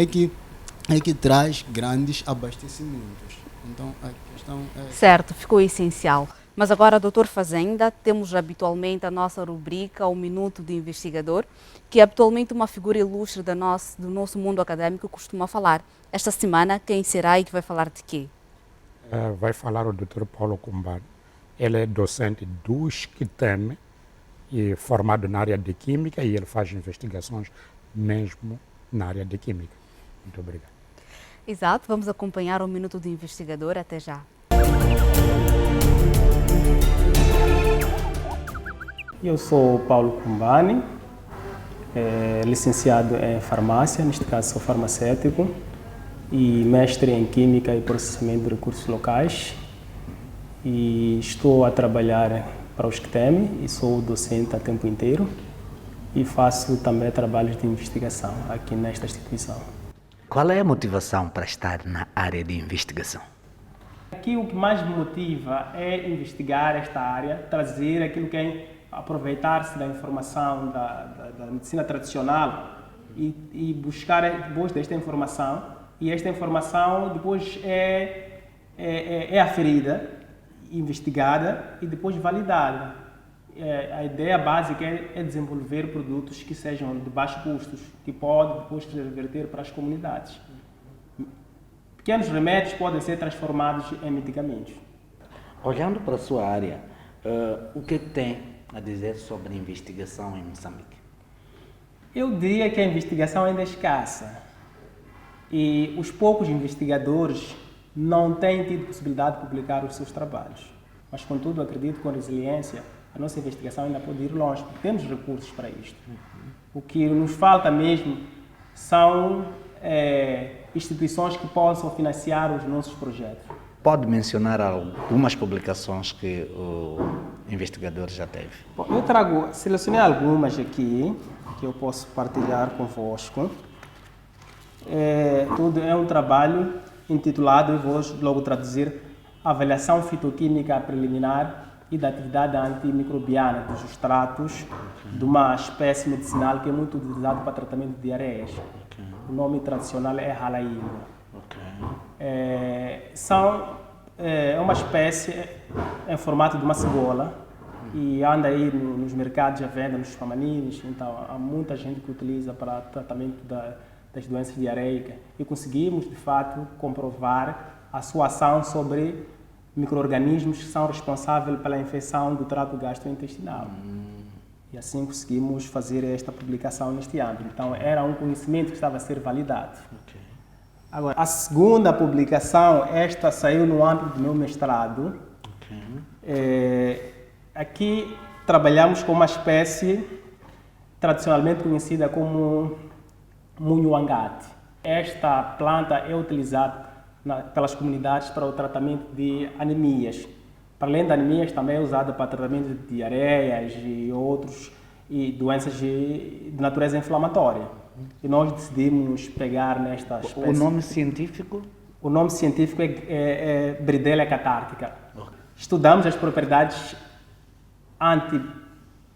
Speaker 11: que traz grandes abastecimentos. Então a questão é...
Speaker 1: Certo, ficou essencial. Mas agora, Dr. Fazenda, temos habitualmente a nossa rubrica, o Minuto do Investigador, que é habitualmente uma figura ilustre do nosso mundo acadêmico costuma falar. Esta semana, quem será e que vai falar de quê?
Speaker 2: Vai falar o Dr. Paulo Cumbani. Ele é docente do SCTEM e formado na área de Química, e ele faz investigações mesmo na área de Química. Muito obrigado.
Speaker 1: Exato, vamos acompanhar o Minuto do Investigador. Até já.
Speaker 12: Eu sou Paulo Cumbani, licenciado em farmácia, neste caso sou farmacêutico, e mestre em Química e Processamento de Recursos Locais. E estou a trabalhar para o SCTEM e sou docente a tempo inteiro e faço também trabalhos de investigação aqui nesta instituição.
Speaker 13: Qual é a motivação para estar na área de investigação?
Speaker 12: Aqui o que mais me motiva é investigar esta área, trazer aquilo que é aproveitar-se da informação da medicina tradicional e buscar depois desta informação, e esta informação depois é aferida, investigada e depois validada. A ideia básica é desenvolver produtos que sejam de baixo custos, que podem depois reverter para as comunidades. Pequenos remédios podem ser transformados em medicamentos.
Speaker 13: Olhando para a sua área, o que tem a dizer sobre a investigação em Moçambique?
Speaker 12: Eu diria que a investigação ainda é escassa e os poucos investigadores não têm tido possibilidade de publicar os seus trabalhos. Mas, contudo, acredito que com resiliência a nossa investigação ainda pode ir longe, porque temos recursos para isto. O que nos falta mesmo são instituições que possam financiar os nossos projetos.
Speaker 13: Pode mencionar algumas publicações que o investigador já teve?
Speaker 12: Bom, selecionei algumas aqui que eu posso partilhar convosco. Tudo é um trabalho intitulado, eu vou logo traduzir, Avaliação Fitoquímica Preliminar e da atividade antimicrobiana dos extratos de uma espécie medicinal que é muito utilizada para tratamento de diarreias. O nome tradicional é halaína. É uma espécie em formato de uma cebola e anda aí nos mercados à venda, nos famaninhos. Então, há muita gente que utiliza para tratamento das doenças diarreicas e conseguimos, de fato, comprovar a sua ação sobre micro-organismos que são responsáveis pela infecção do trato gastrointestinal. E assim conseguimos fazer esta publicação neste âmbito. Então, era um conhecimento que estava a ser validado. Agora, a segunda publicação, esta saiu no âmbito do meu mestrado. Aqui trabalhamos com uma espécie tradicionalmente conhecida como munhuangate. Esta planta é utilizada pelas comunidades para o tratamento de anemias. Para além de anemias, também é usada para tratamento de diarreias e doenças de natureza inflamatória. E nós decidimos pegar nesta espécie.
Speaker 13: O nome científico?
Speaker 12: O nome científico é Bridella catártica. Estudamos as propriedades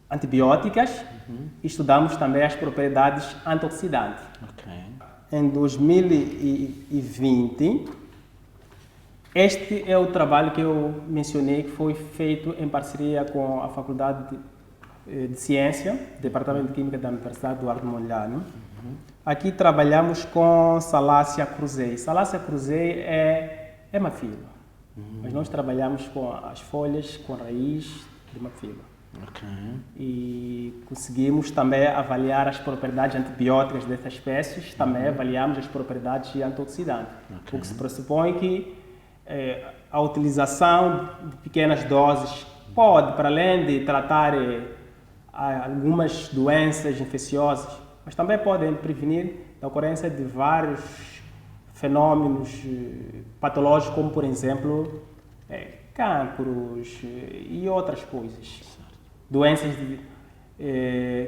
Speaker 12: antibióticas e estudamos também as propriedades antioxidantes. Em 2020, este é o trabalho que eu mencionei, que foi feito em parceria com a Faculdade de Ciência, Departamento de Química da Universidade Eduardo Mondlane. Aqui trabalhamos com Salacia cruzei. Salacia cruzei é mafila, mas nós trabalhamos com as folhas, com a raiz de mafila. E conseguimos também avaliar as propriedades antibióticas dessas espécies, também avaliamos as propriedades antioxidantes. O que se pressupõe que a utilização de pequenas doses pode, para além de tratar algumas doenças infecciosas, mas também podem prevenir a ocorrência de vários fenômenos patológicos, como, por exemplo, cânceres e outras coisas. Doenças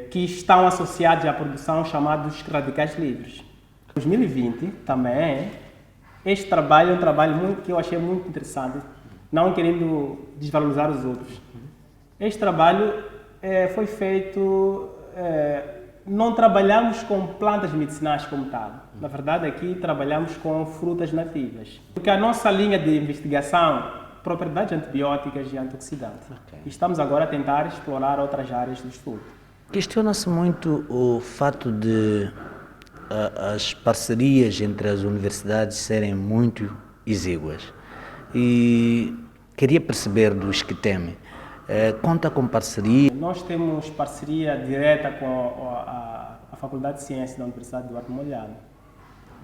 Speaker 12: que estão associadas à produção chamados radicais livres. Em 2020, também, este trabalho é um trabalho que eu achei muito interessante, não querendo desvalorizar os outros. Este trabalho foi feito... não trabalhamos com plantas medicinais como tal. Na verdade, aqui trabalhamos com frutas nativas. Porque a nossa linha de investigação, propriedades antibióticas e antioxidantes. Estamos agora a tentar explorar outras áreas do estudo.
Speaker 13: Questiona-se muito o fato de as parcerias entre as universidades serem muito exíguas. E queria perceber do SCTEM, conta com parceria?
Speaker 12: Nós temos parceria direta com a Faculdade de Ciências da Universidade Eduardo Mondlane,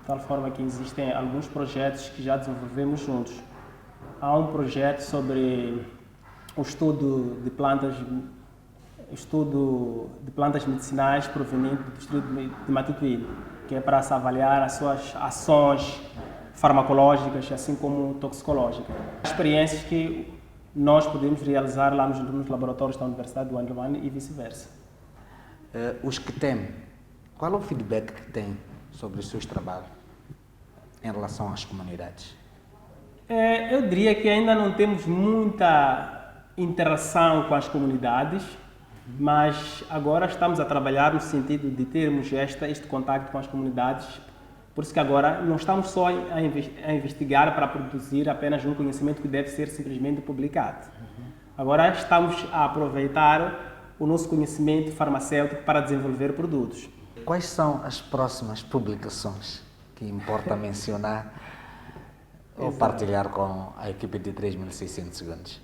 Speaker 12: de tal forma que existem alguns projetos que já desenvolvemos juntos. Há um projeto sobre o estudo de plantas medicinais provenientes do distrito de Matutuíne, que é para se avaliar as suas ações farmacológicas, assim como toxicológicas. Experiências que nós podemos realizar lá nos laboratórios da Universidade do Andromani e vice-versa.
Speaker 13: Os que têm, qual é o feedback que têm sobre os seus trabalhos em relação às comunidades?
Speaker 12: Eu diria que ainda não temos muita interação com as comunidades, mas agora estamos a trabalhar no sentido de termos este contato com as comunidades. Por isso que agora não estamos só a investigar para produzir apenas um conhecimento que deve ser simplesmente publicado. Agora estamos a aproveitar o nosso conhecimento farmacêutico para desenvolver produtos.
Speaker 13: Quais são as próximas publicações que importa mencionar ou partilhar com a equipe de 3.600 segundos?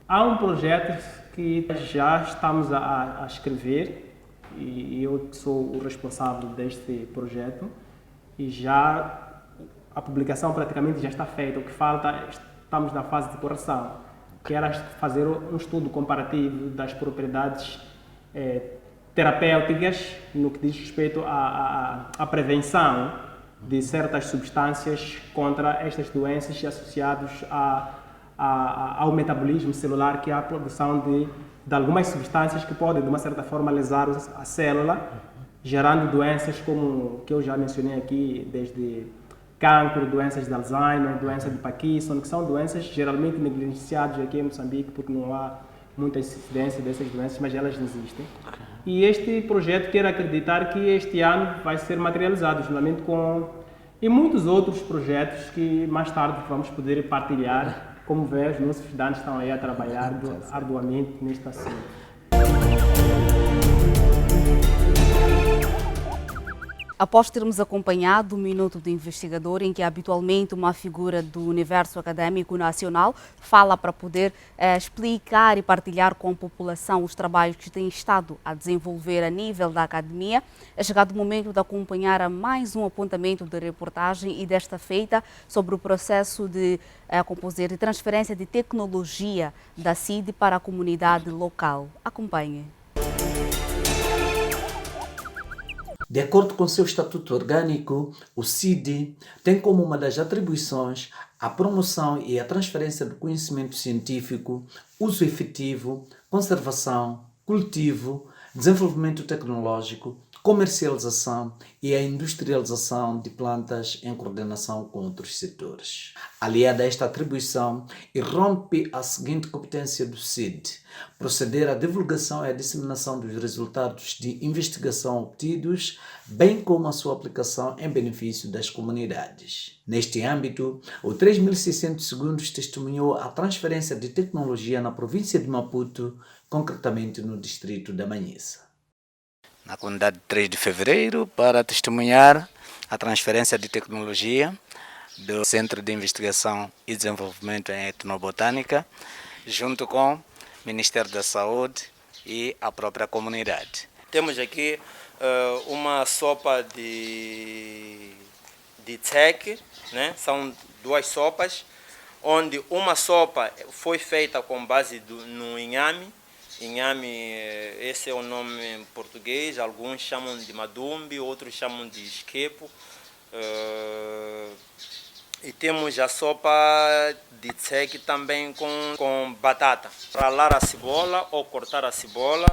Speaker 12: Há um projeto que já estamos a escrever e eu sou o responsável deste projeto e já a publicação praticamente já está feita. O que falta, estamos na fase de correção, que era fazer um estudo comparativo das propriedades terapêuticas no que diz respeito à prevenção de certas substâncias contra estas doenças associadas ao metabolismo celular, que é a produção de algumas substâncias que podem, de uma certa forma, lesar a célula, gerando doenças como que eu já mencionei aqui, desde cancro, doenças de Alzheimer, doença de Parkinson, que são doenças geralmente negligenciadas aqui em Moçambique, porque não há muita incidência dessas doenças, mas elas existem. E este projeto quero acreditar que este ano vai ser materializado, juntamente com e muitos outros projetos que mais tarde vamos poder partilhar. Como vê, os nossos estudantes estão aí a trabalhar arduamente neste assunto.
Speaker 1: Após termos acompanhado o Minuto do Investigador, em que habitualmente uma figura do universo académico nacional fala para poder explicar e partilhar com a população os trabalhos que tem estado a desenvolver a nível da academia, é chegado o momento de acompanhar mais um apontamento de reportagem e desta feita sobre o processo de composer e transferência de tecnologia da CID para a comunidade local. Acompanhe.
Speaker 5: De acordo com seu estatuto orgânico, o CID tem como uma das atribuições a promoção e a transferência do conhecimento científico, uso efetivo, conservação, cultivo, desenvolvimento tecnológico, comercialização e a industrialização de plantas em coordenação com outros setores. Aliada a esta atribuição, irrompe a seguinte competência do CID: proceder à divulgação e à disseminação dos resultados de investigação obtidos, bem como a sua aplicação em benefício das comunidades. Neste âmbito, o 3600 Segundos testemunhou a transferência de tecnologia na província de Maputo, concretamente no distrito da Manhissa.
Speaker 13: Na comunidade de 3 de fevereiro, para testemunhar a transferência de tecnologia do Centro de Investigação e Desenvolvimento em Etnobotânica, junto com o Ministério da Saúde e a própria comunidade.
Speaker 6: Temos aqui uma sopa de tsek, né? São duas sopas, onde uma sopa foi feita com base no inhame. Inhame, esse é o nome em português, alguns chamam de madumbi, outros chamam de esquepo. E temos a sopa de tsek também com batata. Ralar a cebola ou cortar a cebola,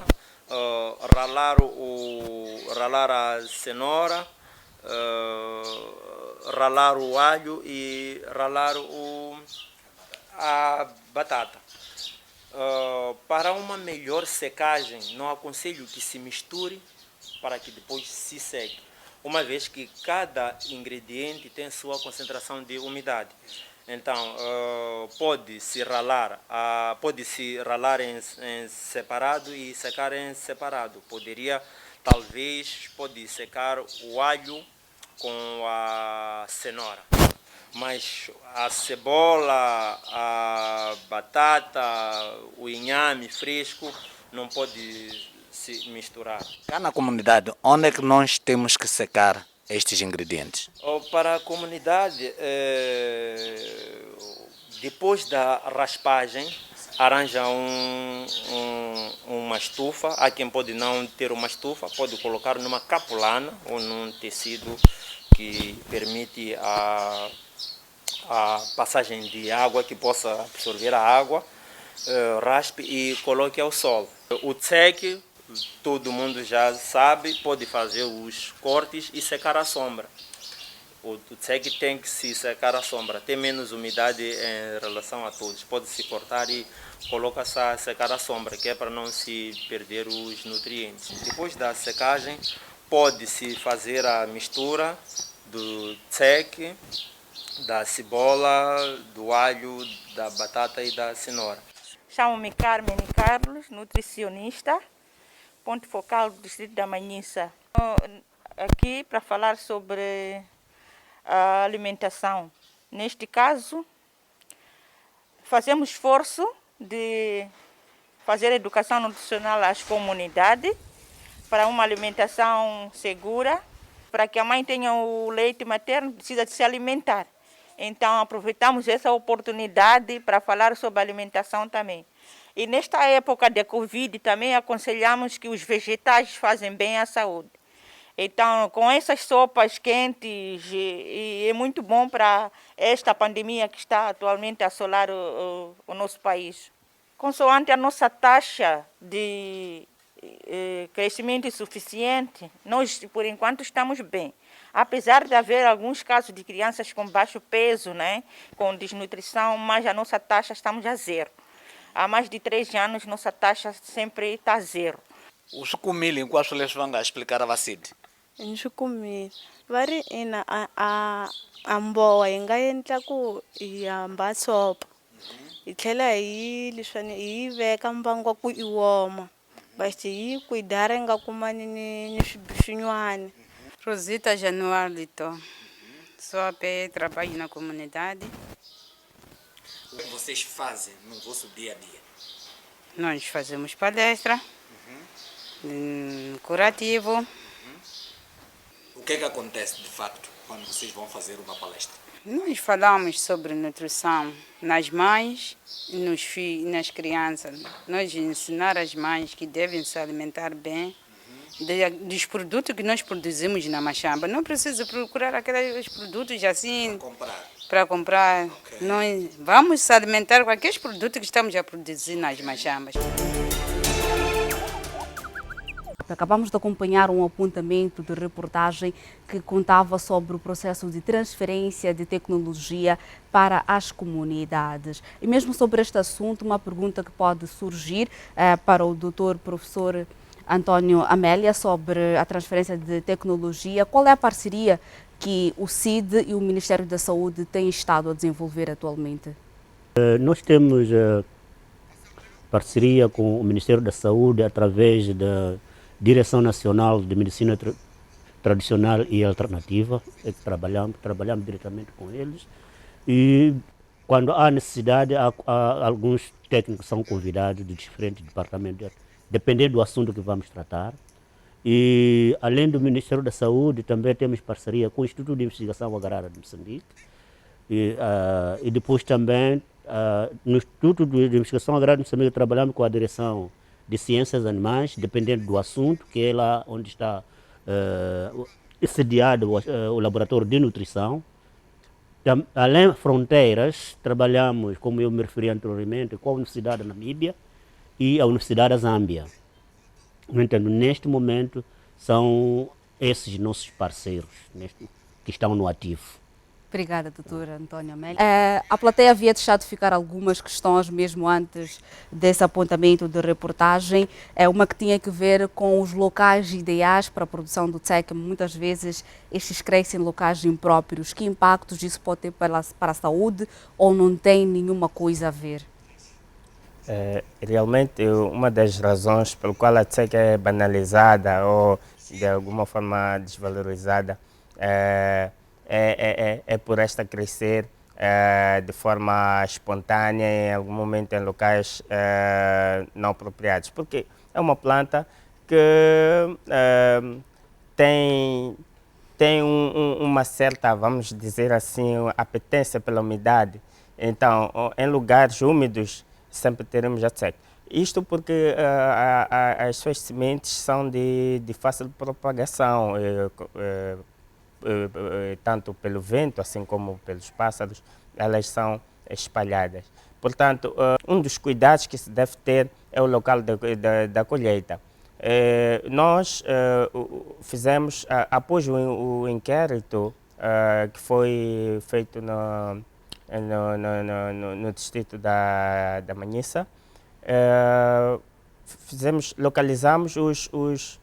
Speaker 6: ralar a cenoura, ralar o alho e ralar a batata. Para uma melhor secagem, não aconselho que se misture para que depois se seque, uma vez que cada ingrediente tem sua concentração de umidade. Então, pode-se ralar em separado e secar em separado. Pode secar o alho com a cenoura. Mas a cebola, a batata, o inhame fresco não pode se misturar.
Speaker 13: Cá na comunidade, onde é que nós temos que secar estes ingredientes?
Speaker 6: Para a comunidade, depois da raspagem, arranja uma estufa. Há quem pode não ter uma estufa, pode colocar numa capulana ou num tecido que permite a passagem de água, que possa absorver a água, raspe e coloque ao sol. O tsek, todo mundo já sabe, pode fazer os cortes e secar à sombra. O tsek tem que se secar à sombra, tem menos umidade em relação a todos. Pode-se cortar e coloca-se a secar à sombra, que é para não se perder os nutrientes. Depois da secagem, pode-se fazer a mistura do tsek, da cebola, do alho, da batata e da cenoura.
Speaker 14: Chamo-me Carmen Carlos, nutricionista, ponto focal do distrito da Manhissa. Aqui para falar sobre a alimentação. Neste caso, fazemos esforço de fazer educação nutricional às comunidades para uma alimentação segura, para que a mãe tenha o leite materno, precisa de se alimentar. Então, aproveitamos essa oportunidade para falar sobre alimentação também. E nesta época de Covid também aconselhamos que os vegetais fazem bem à saúde. Então, com essas sopas quentes, é muito bom para esta pandemia que está atualmente a assolar o nosso país. Consoante a nossa taxa de crescimento insuficiente, nós, por enquanto, estamos bem. Apesar de haver alguns casos de crianças com baixo peso, né, com desnutrição, mas a nossa taxa estamos a zero. Há mais de 3 anos, nossa taxa sempre está a zero.
Speaker 15: O sucumil em quais leis vão explicar a vacina?
Speaker 16: Em sucumil, vari ina a amboa inga endla ku yamba sopa. Itlhela hi veka mbango ku iwoma. Basta hi cuidar nga kumani ni swin'wana.
Speaker 17: Rosita Januarito. Sou a PE, trabalho na comunidade.
Speaker 15: O que vocês fazem no vosso dia a dia?
Speaker 17: Nós fazemos palestra, curativo.
Speaker 15: O que é que acontece de facto quando vocês vão fazer uma palestra?
Speaker 17: Nós falamos sobre nutrição nas mães e nas crianças. Nós ensinar as mães que devem se alimentar bem dos produtos que nós produzimos na Machamba. Não precisa procurar aqueles produtos assim para comprar. Okay. Nós vamos se alimentar com aqueles produtos que estamos a produzir nas Machambas.
Speaker 1: Acabamos de acompanhar um apontamento de reportagem que contava sobre o processo de transferência de tecnologia para as comunidades. E mesmo sobre este assunto, uma pergunta que pode surgir para o doutor professor António Amélia sobre a transferência de tecnologia. Qual é a parceria que o CID e o Ministério da Saúde têm estado a desenvolver atualmente?
Speaker 4: Nós temos parceria com o Ministério da Saúde através da Direção Nacional de Medicina Tradicional e Alternativa. Trabalhamos diretamente com eles. E quando há necessidade, alguns técnicos são convidados de diferentes departamentos, dependendo do assunto que vamos tratar. E, além do Ministério da Saúde, também temos parceria com o Instituto de Investigação Agrária de Moçambique. E depois também, no Instituto de Investigação Agrária de Moçambique, trabalhamos com a Direção de Ciências Animais, dependendo do assunto, que é lá onde está sediado o Laboratório de Nutrição. Além de fronteiras, trabalhamos, como eu me referi anteriormente, com a Universidade da Namíbia e a Universidade da Zâmbia. No entanto, neste momento, são esses nossos parceiros que estão no ativo.
Speaker 1: Obrigada, doutor António Amélia. A plateia havia deixado de ficar algumas questões mesmo antes desse apontamento de reportagem. Uma que tinha que ver com os locais ideais para a produção do TSEC. Muitas vezes estes crescem em locais impróprios. Que impactos isso pode ter para a saúde ou não tem nenhuma coisa a ver?
Speaker 3: Realmente, uma das razões pelo qual a TSEC é banalizada ou de alguma forma desvalorizada é por esta crescer de forma espontânea em algum momento em locais não apropriados, porque é uma planta que tem uma certa, vamos dizer assim, apetência pela umidade. Então, em lugares úmidos sempre teremos a TSEC. Isto porque as suas sementes são de fácil propagação, tanto pelo vento, assim como pelos pássaros, elas são espalhadas. Portanto, um dos cuidados que se deve ter é o local da colheita. Nós fizemos, após o inquérito que foi feito no distrito da Manhissa, localizamos os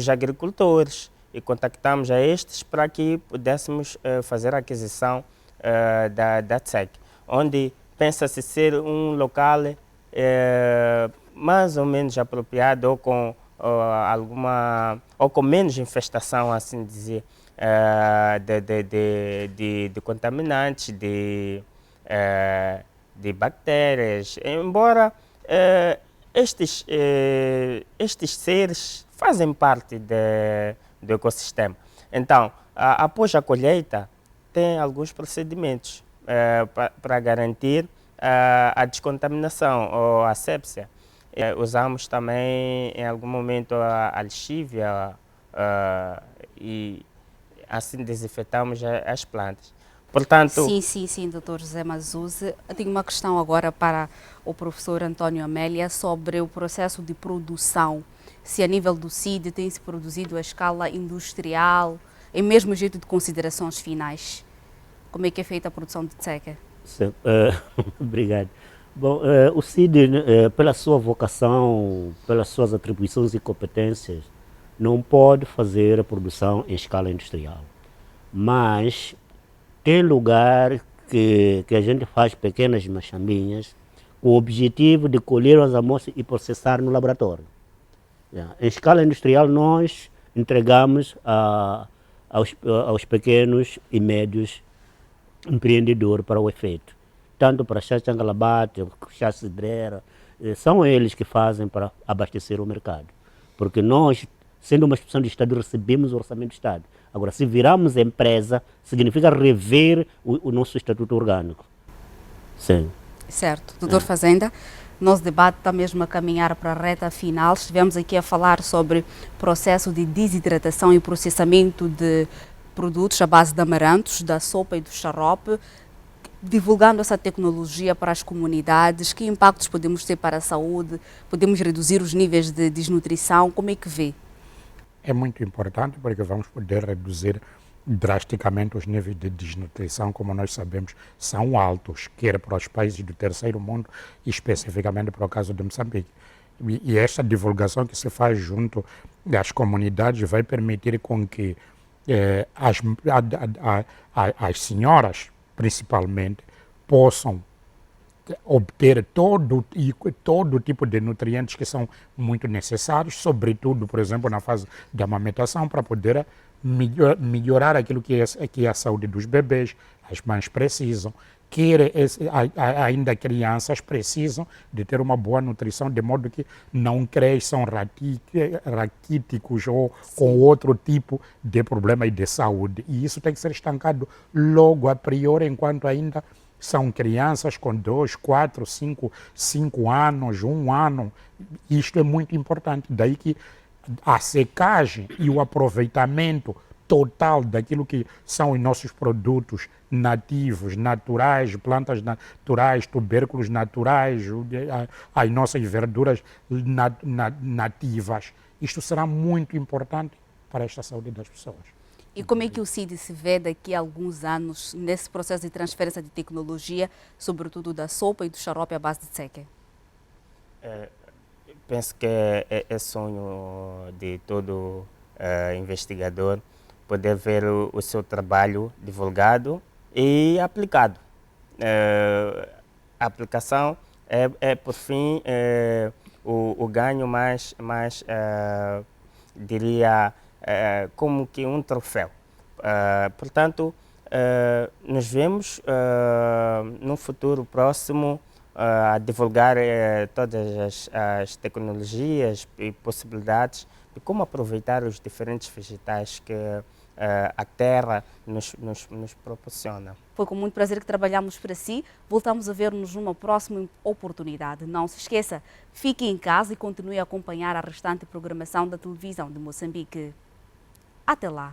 Speaker 3: agricultores e contactamos a estes para que pudéssemos fazer a aquisição da TSEC, onde pensa-se ser um local mais ou menos apropriado ou com com menos infestação, assim dizer, de contaminantes, de bactérias, embora estes seres fazem parte do ecossistema. Então, após a colheita, tem alguns procedimentos para garantir a descontaminação ou a asepsia. Usamos também, em algum momento, a lexívia e assim desinfetamos as plantas. Portanto,
Speaker 1: Sim, doutor José Mazuzzi. Eu tenho uma questão agora para o professor António Amélia sobre o processo de produção. Se a nível do CID tem-se produzido a escala industrial em mesmo jeito de considerações finais, como é que é feita a produção de tseca?
Speaker 4: Obrigado. Bom, o CID, pela sua vocação, pelas suas atribuições e competências, não pode fazer a produção em escala industrial. Mas tem lugar que a gente faz pequenas machambinhas com o objetivo de colher as amostras e processar no laboratório. Em escala industrial, nós entregamos aos pequenos e médios empreendedores para o efeito. Tanto para chá Changalabate, chá cidreira, são eles que fazem para abastecer o mercado. Porque nós, sendo uma instituição de Estado, recebemos o orçamento do Estado. Agora, se virarmos empresa, significa rever o nosso estatuto orgânico. Sim.
Speaker 1: Certo. Doutor Fazenda, nosso debate está mesmo a caminhar para a reta final. Estivemos aqui a falar sobre processo de desidratação e processamento de produtos à base de amarantos, da sopa e do xarope, divulgando essa tecnologia para as comunidades. Que impactos podemos ter para a saúde? Podemos reduzir os níveis de desnutrição? Como é que vê?
Speaker 2: É muito importante porque vamos poder reduzir drasticamente os níveis de desnutrição, como nós sabemos, são altos, quer para os países do terceiro mundo, especificamente para o caso de Moçambique. E esta divulgação que se faz junto às comunidades vai permitir com que as senhoras, principalmente, possam obter todo tipo de nutrientes que são muito necessários, sobretudo, por exemplo, na fase de amamentação, para poder melhorar aquilo que é a saúde dos bebês. As mães precisam, ainda crianças precisam de ter uma boa nutrição, de modo que não cresçam raquíticos ou com outro tipo de problema de saúde. E isso tem que ser estancado logo a priori, enquanto ainda são crianças com 2, 4, 5 anos, 1 ano. Isto é muito importante. Daí que a secagem e o aproveitamento total daquilo que são os nossos produtos nativos, naturais, plantas naturais, tubérculos naturais, as nossas verduras nativas. Isto será muito importante para esta saúde das pessoas.
Speaker 1: E como é que o CID se vê daqui a alguns anos nesse processo de transferência de tecnologia, sobretudo da sopa e do xarope à base de tseca?
Speaker 3: Penso que é sonho de todo investigador poder ver o seu trabalho divulgado e aplicado. A aplicação por fim, o ganho mais diria, como que um troféu. Portanto, nos vemos no futuro próximo a divulgar todas as tecnologias e possibilidades de como aproveitar os diferentes vegetais que a terra nos proporciona.
Speaker 1: Foi com muito prazer que trabalhamos para si. Voltamos a ver-nos numa próxima oportunidade. Não se esqueça, fique em casa e continue a acompanhar a restante programação da televisão de Moçambique. Até lá!